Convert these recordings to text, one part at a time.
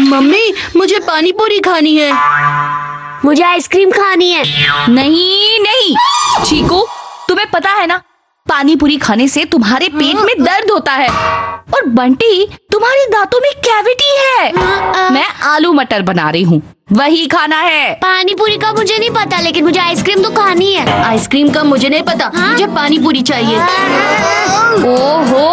Mummy, मुझे पानी पूरी खानी है। मुझे आइसक्रीम खानी है। नहीं नहीं चीकू, तुम्हें पता है ना, पानी पूरी खाने से तुम्हारे पेट में दर्द होता है। और बंटी, तुम्हारे दांतों में कैविटी है। मैं आलू मटर बना रही हूँ, वही खाना है। पानी पूरी का मुझे नहीं पता, लेकिन मुझे आइसक्रीम तो खानी है। आइसक्रीम का मुझे नहीं पता, मुझे पानी पूरी चाहिए। ओहो,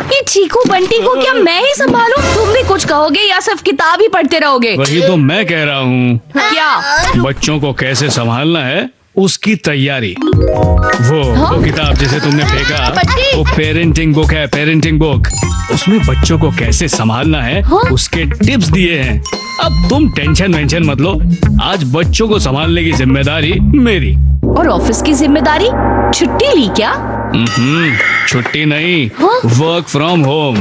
ये चीकू बंटी को क्या मैं ही संभालूं? तुम भी कुछ कहोगे या सिर्फ किताब ही पढ़ते रहोगे? वही तो मैं कह रहा हूँ। क्या? बच्चों को कैसे संभालना है उसकी तैयारी। वो किताब जिसे तुमने फेंका, वो पेरेंटिंग बुक है, पेरेंटिंग बुक। उसमें बच्चों को कैसे संभालना है उसके टिप्स दिए हैं। अब तुम टेंशन वेंशन मत लो, आज बच्चों को संभालने की जिम्मेदारी मेरी। और ऑफिस की जिम्मेदारी? छुट्टी ली क्या? छुट्टी नहीं, वर्क फ्रॉम होम।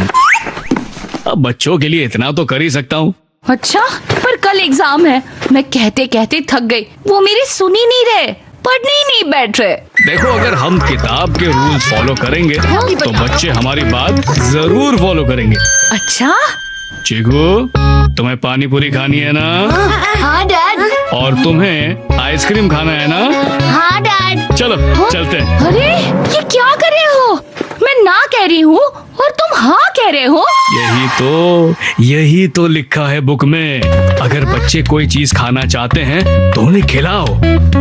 अब बच्चों के लिए इतना तो कर ही सकता हूँ। अच्छा, पर कल एग्जाम है। मैं कहते कहते थक गई, वो मेरी सुन ही नहीं रहे, पढ़ने ही नहीं बैठ रहे। देखो, अगर हम किताब के रूल्स फॉलो करेंगे तो बच्चे हमारी बात जरूर फॉलो करेंगे। अच्छा चीकू, तुम्हें पानी पूरी खानी है ना? हाँ डैड। और तुम्हें आइसक्रीम खाना है ना? हाँ डैड। चलो चलते हैं। अरे ये क्या कर रहे हो? मैं ना कह रही हूँ और तुम हाँ कह रहे हो। यही तो लिखा है बुक में। अगर बच्चे कोई चीज खाना चाहते हैं तो उन्हें खिलाओ,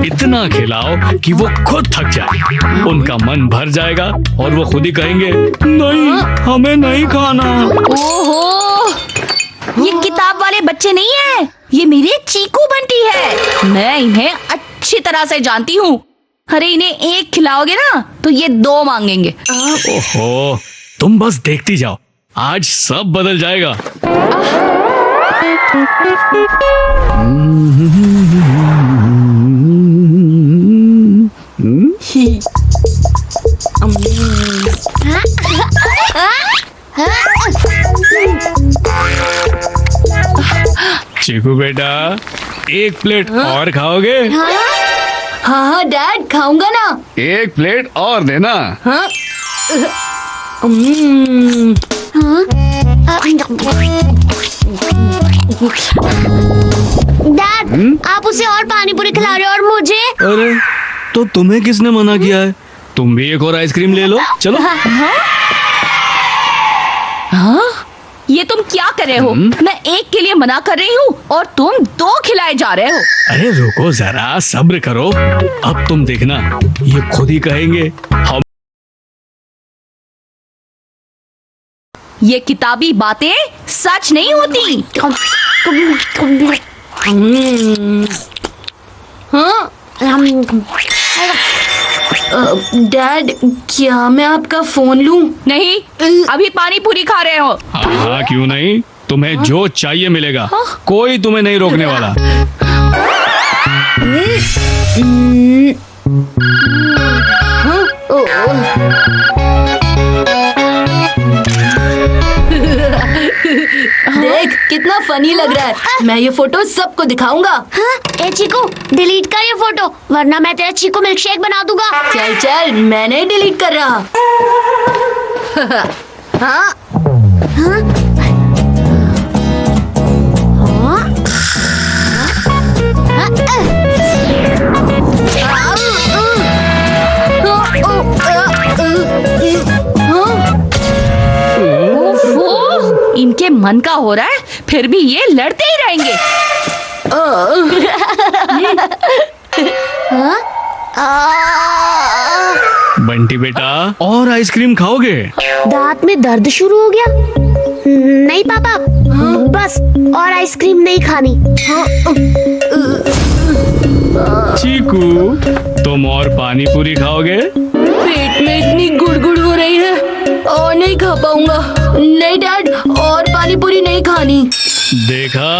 इतना खिलाओ कि वो खुद थक जाए, उनका मन भर जाएगा और वो खुद ही कहेंगे नहीं, हमें नहीं खाना। ओहो, ये किताब वाले बच्चे नहीं है, ये मेरे चीकू बंटी है। मैं इन्हें अच्छी तरह से जानती हूँ। अरे इन्हें एक खिलाओगे ना तो ये 2 मांगेंगे। ओहो, तुम बस देखती जाओ, आज सब बदल जाएगा। चीकू बेटा, एक प्लेट और खाओगे? हाँ डैड, खाऊंगा ना। एक प्लेट और देना। हाँ? डैड, आप उसे और पानी पूरी खिला रहे हो और मुझे? अरे, तो तुम्हें किसने मना किया है? तुम भी एक और आइसक्रीम ले लो, चलो। हाँ? ये तुम क्या कर रहे हो? मैं एक के लिए मना कर रही हूँ और तुम 2 खिलाए जा रहे हो। अरे रुको जरा, सब्र करो। अब तुम देखना, ये खुद ही कहेंगे हम। ये किताबी बातें सच नहीं होती। हाँ? डैड, क्या मैं आपका फोन लूं? नहीं, अभी पानी पूरी खा रहे हो। हाँ, क्यों नहीं, तुम्हें जो चाहिए मिलेगा, कोई तुम्हें नहीं रोकने वाला। देख कितना फनी लग रहा है। मैं ये फोटो सबको दिखाऊंगा। हाँ? ए चीकू, डिलीट कर ये फोटो, वरना मैं तेरा चीकू मिल्कशेक बना दूंगा। चल चल, मैं नहीं डिलीट कर रहा। हाँ? ओफो, इनके मन का हो रहा है, फिर भी ये लड़ते ही रहेंगे। बंटी बेटा, और आइसक्रीम खाओगे? दांत में दर्द शुरू हो गया। नहीं पापा, बस और आइसक्रीम नहीं खानी। चीकू, तुम और पानी पूरी खाओगे? पेट में इतनी गुड़गुड़ हो रही है और नहीं खा पाऊंगा। नहीं डैड, और पानी पूरी नहीं खानी। देखा,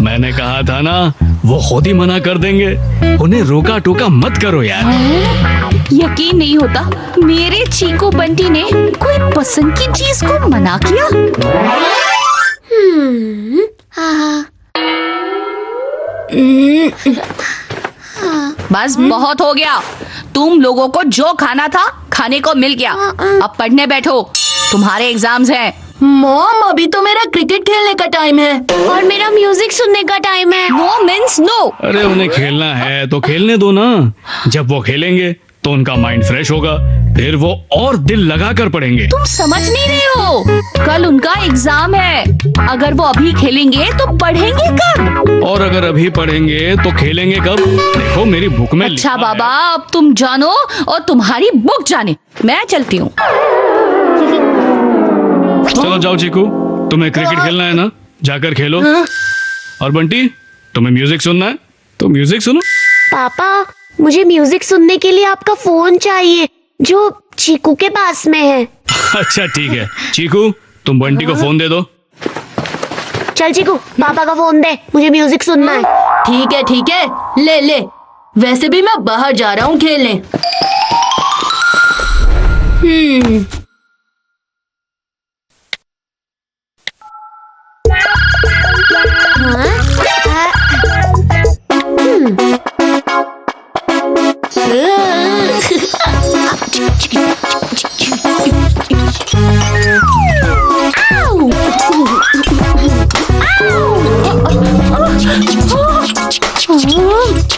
मैंने कहा था ना, वो खुद ही मना कर देंगे। उन्हें रोका टोका मत करो यार। यकीन नहीं होता, मेरे चीकू बंटी ने कोई पसंद की चीज को मना किया। बस बहुत हो गया। तुम लोगों को जो खाना था खाने को मिल गया। अब पढ़ने बैठो, तुम्हारे एग्जाम्स हैं। मॉम, अभी तो मेरा क्रिकेट खेलने का टाइम है। और मेरा म्यूजिक सुनने का टाइम है। No means no. अरे उन्हें खेलना है तो खेलने दो ना। जब वो खेलेंगे तो उनका माइंड फ्रेश होगा, फिर वो और दिल लगा कर पढ़ेंगे। तुम समझ नहीं रहे हो, कल उनका एग्जाम है। अगर वो अभी खेलेंगे तो पढ़ेंगे कब? और अगर अभी पढ़ेंगे तो खेलेंगे कब? देखो मेरी बुक में अच्छा लिखा बाबा, है। अब तुम जानो और तुम्हारी बुक जाने। मैं चलती हूँ। चलो जाओ चीकू, तुम्हें क्रिकेट खेलना है ना, जाकर खेलो। और बंटी, तुम्हें म्यूजिक सुनना है तो म्यूजिक सुनो। पापा, मुझे म्यूजिक सुनने के लिए आपका फोन चाहिए जो चीकू के पास में है। अच्छा ठीक है चीकू, तुम बंटी को फोन दे दो। चल चीकू, पापा का फोन दे, मुझे म्यूजिक सुनना है। ठीक है, ले ले। वैसे भी मैं बाहर जा रहा हूँ खेलने।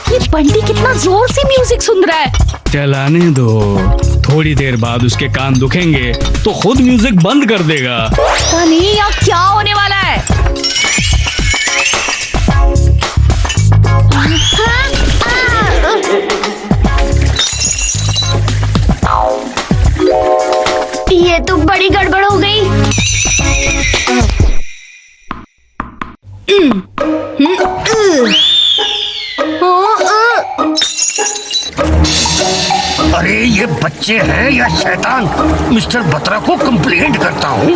ये बंटी कितना जोर से म्यूजिक सुन रहा है। चलाने दो, थोड़ी देर बाद उसके कान दुखेंगे तो खुद म्यूजिक बंद कर देगा। पता नहीं यहाँ क्या होने वाला है। ये तो बड़ी गड़बड़ हो गई। अरे ये बच्चे हैं या शैतान? मिस्टर बत्रा को कंप्लेंट करता हूँ।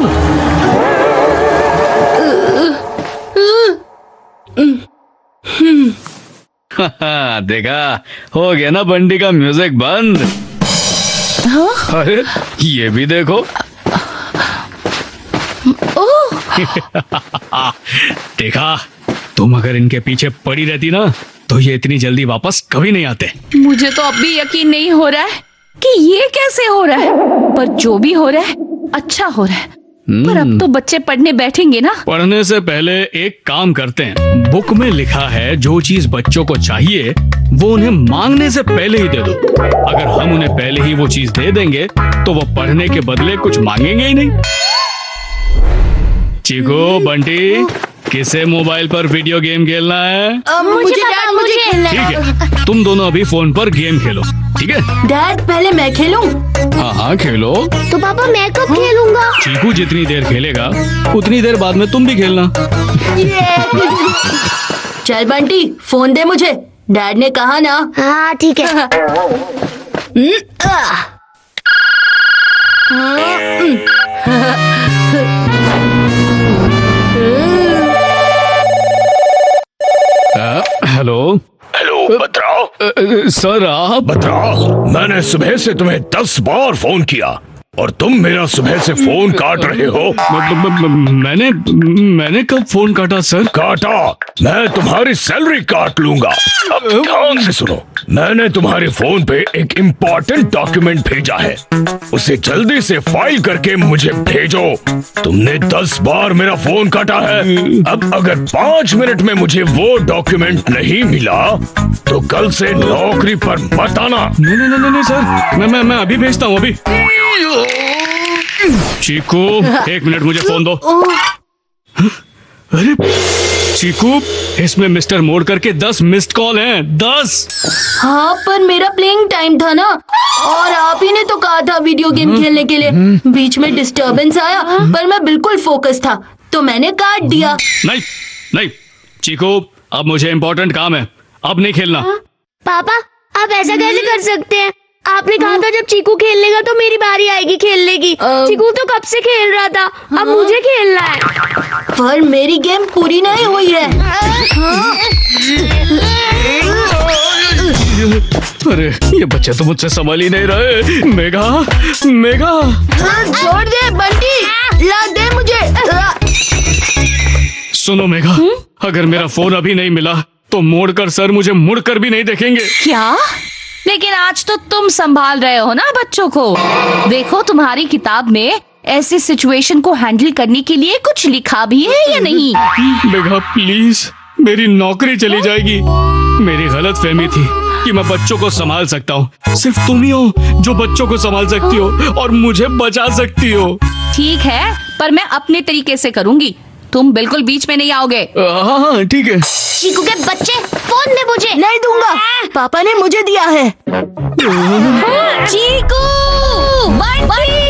देखा, हो गया ना बंटी का म्यूजिक बंद। अरे ये भी देखो। देखा, तुम अगर इनके पीछे पड़ी रहती ना तो ये इतनी जल्दी वापस कभी नहीं आते। मुझे तो अब भी यकीन नहीं हो रहा है कि ये कैसे हो रहा है, पर जो भी हो रहा है अच्छा हो रहा है। पर अब तो बच्चे पढ़ने बैठेंगे ना। पढ़ने से पहले एक काम करते हैं, बुक में लिखा है जो चीज बच्चों को चाहिए वो उन्हें मांगने से पहले ही दे दो। अगर हम उन्हें पहले ही वो चीज दे देंगे तो वो पढ़ने के बदले कुछ मांगेंगे ही नहीं। चीकू, बंटी, किसे मोबाइल पर वीडियो गेम खेलना है? मुझे डैड, मुझे खेलना ठीक है, तुम दोनों अभी फोन पर गेम खेलो, ठीक है? डैड, पहले मैं खेलूं? हाँ खेलो। तो पापा मैं कब खेलूंगा? चीकू जितनी देर खेलेगा उतनी देर बाद में तुम भी खेलना। चल बंटी, फोन दे मुझे, डैड ने कहा ना। हाँ ठीक है। Hello hello Batra. सर आप? बत्रा, मैंने सुबह से तुम्हें 10 बार फोन किया और तुम मेरा सुबह से फोन काट रहे हो। मैंने कब फोन काटा सर? काटा, मैं तुम्हारी सैलरी काट लूंगा। अब ध्यान से सुनो, मैंने तुम्हारे फोन पे एक इम्पोर्टेंट डॉक्यूमेंट भेजा है, उसे जल्दी से फाइल करके मुझे भेजो। तुमने 10 बार मेरा फोन काटा है। अब अगर 5 मिनट में मुझे वो डॉक्यूमेंट नहीं मिला तो कल से नौकरी पर मत आना। नहीं सर, मैं अभी भेजता हूँ अभी। चीकू, 1 मिनट मुझे फोन दो। अरे चीकू, इसमें मिस्टर मोड़ करके 10 मिस्ड कॉल हैं, 10। हाँ, पर मेरा प्लेइंग टाइम था ना, और आप ही ने तो कहा था वीडियो गेम खेलने के लिए। बीच में डिस्टरबेंस आया, पर मैं बिल्कुल फोकस था तो मैंने काट दिया। नहीं चीकू, अब मुझे इम्पोर्टेंट काम है, अब नहीं खेलना। पापा, आप ऐसा कैसे कर सकते हैं? आपने कहा था जब चीकू खेल लेगा तो मेरी बारी आएगी खेलने की। चीकू तो कब से खेल रहा था, अब मुझे खेलना है। पर मेरी गेम पूरी नहीं हुई है। अरे ये बच्चे तो मुझसे संभाल ही नहीं रहे। मेघा, छोड़ दे बंटी, ला दे मुझे। सुनो मेघा, अगर मेरा फोन अभी नहीं मिला तो मोड़कर सर मुझे मुड़कर भी नहीं देखेंगे। क्या? लेकिन आज तो तुम संभाल रहे हो ना बच्चों को। देखो तुम्हारी किताब में ऐसी सिचुएशन को हैंडल करने के लिए कुछ लिखा भी है या नहीं? मेघा प्लीज, मेरी नौकरी चली जाएगी। मेरी गलत फहमी थी कि मैं बच्चों को संभाल सकता हूँ। सिर्फ तुम ही हो जो बच्चों को संभाल सकती हो और मुझे बचा सकती हो। ठीक है, पर मैं अपने तरीके से करूँगी। तुम बिल्कुल बीच में नहीं आओगे। हाँ ठीक है। चीकू के बच्चे, फोन दे मुझे। नहीं दूंगा, पापा ने मुझे दिया है। चीकू, बंटी!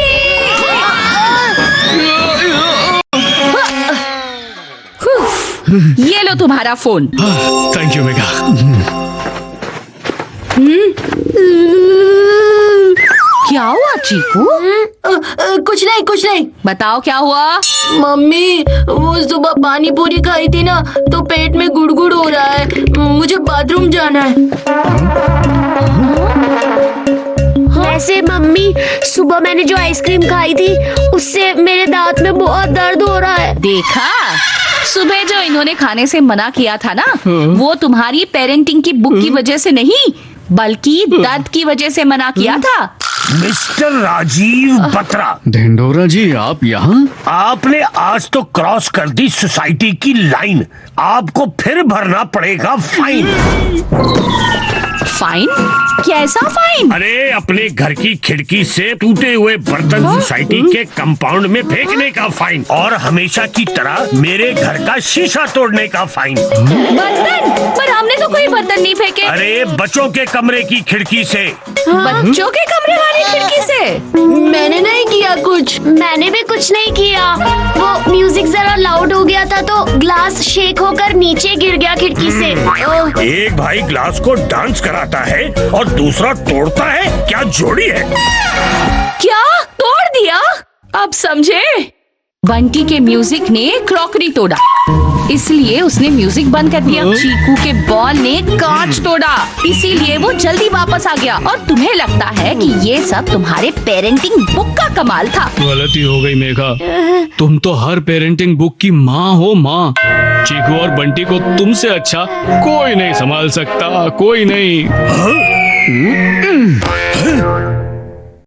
ये लो तुम्हारा फोन। Thank you Megha. क्या हुआ चीकू? कुछ नहीं कुछ नहीं। बताओ क्या हुआ? मम्मी, वो सुबह पानी पूरी खाई थी ना, तो पेट में गुड़गुड़ हो रहा है। मुझे बाथरूम जाना है। वैसे मम्मी, सुबह मैंने जो आइसक्रीम खाई थी उससे मेरे दांत में बहुत दर्द हो रहा है। देखा, सुबह जो इन्होंने खाने से मना किया था ना, वो तुम्हारी पेरेंटिंग की बुक की वजह से नहीं, बल्कि दर्द की वजह से मना किया था। मिस्टर राजीव बत्रा, ढिंडोरा जी, आप यहाँ? आपने आज तो क्रॉस कर दी सोसाइटी की लाइन। आपको फिर भरना पड़ेगा फाइन। फाइन? कैसा फाइन? अरे अपने घर की खिड़की से टूटे हुए बर्तन सोसाइटी के कंपाउंड में फेंकने का फाइन, और हमेशा की तरह मेरे घर का शीशा तोड़ने का फाइन। बर्तन? पर हमने तो कोई बर्तन नहीं फेंके। अरे बच्चों के कमरे की खिड़की से। बच्चों के कमरे वाली खिड़की से? मैंने नहीं किया कुछ। मैंने भी कुछ नहीं किया। वो म्यूजिक जरा लाउड हो गया था तो ग्लास शेक होकर नीचे गिर गया खिड़की से। एक भाई ग्लास को डांस कराता है और दूसरा तोड़ता है। क्या जोड़ी है? क्या तोड़ दिया? अब समझे? बंटी के म्यूजिक ने क्रॉकरी तोड़ा, इसलिए उसने म्यूजिक बंद कर दिया। चीकू के बॉल ने कांच तोड़ा, इसीलिए वो जल्दी वापस आ गया। और तुम्हें लगता है कि ये सब तुम्हारे पेरेंटिंग बुक का कमाल था? गलती हो गई मेघा, तुम तो हर पेरेंटिंग बुक की माँ हो। माँ, चीकू और बंटी को तुमसे अच्छा कोई नहीं संभाल सकता, कोई नहीं।